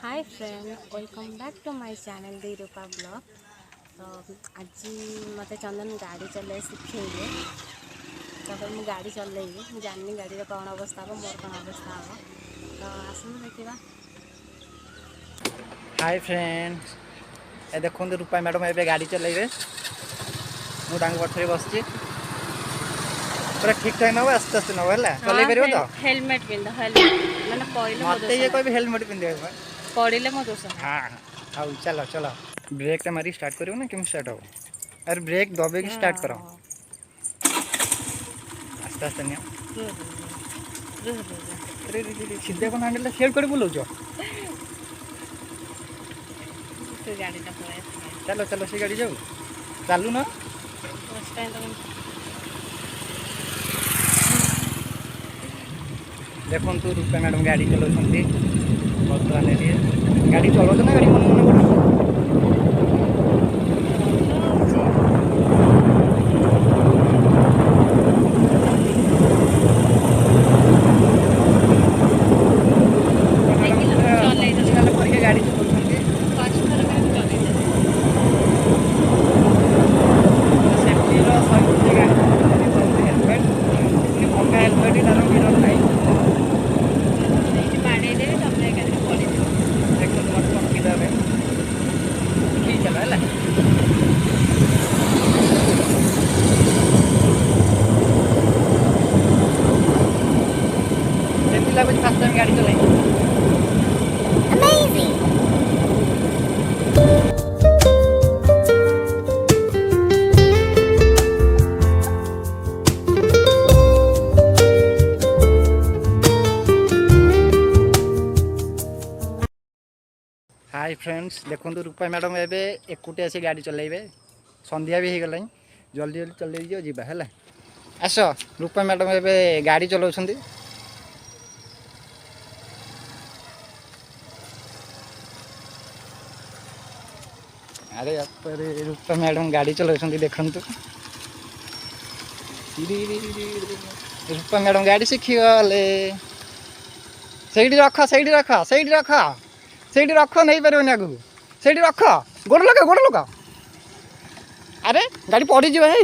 Hi friend, welcome back to my channel the Rupa blog. तो आज मत चंदन गाड़ी चले शिखेले मुझे गाड़ी चलैबी जानी गाड़ी कौन अवस्था हम मोर कौन अवस्था हम तो आसू देखा। हाय फ्रेंड्स, ए देखो रूपा मैडम ए गाड़ी चलेबे मुझे पछरे बस पूरा ठीक ठाक नब आस्ते आस्ते नब है चल पार तो हेलमेट पिंध हेलमेट मत ये कह हेलमेट पिंधे पड़े मो दोष। हाँ हाँ चलो चलो ब्रेक मारी स्टार्ट करो ना कि स्टार्ट हो। अरे ब्रेक दबे की स्टार्ट करो आस्ते आस्ते नहीं सीधे को हैंडल शेड कर बुलाऊच चलो चलो से गाड़ी जाऊ चालू ना देखो रूपा मैडम गाड़ी चलाउछन्ती बर्तमान गाड़ी चलाउछ ना गाड़ी मन मन गाड़ी चलाउछन्ती सेफ्टी सहित गाड़ी हेलमेट भंगा हेलमेट तार मिरर नहीं फास्ट टाइम गाड़ी चलाई हाय फ्रेंड्स, देखो रूपा मैडम एबे एकुटे आसी गाड़ी चलाइबे संध्या भी हो गला जल्दी जल्दी चल दियो जीबा है आस रूपा मैडम एबे गाड़ी चलाउछन्ती अरे अरे रूपा मैडम गाड़ी चलाउछन्ती देखंतु रूपा मैडम गाड़ी शिखी गले सही रख सही रख सही रख सही रख नहीं पारे आगू सही रख गोड़ लगा अरे गाड़ी पड़ी जाए।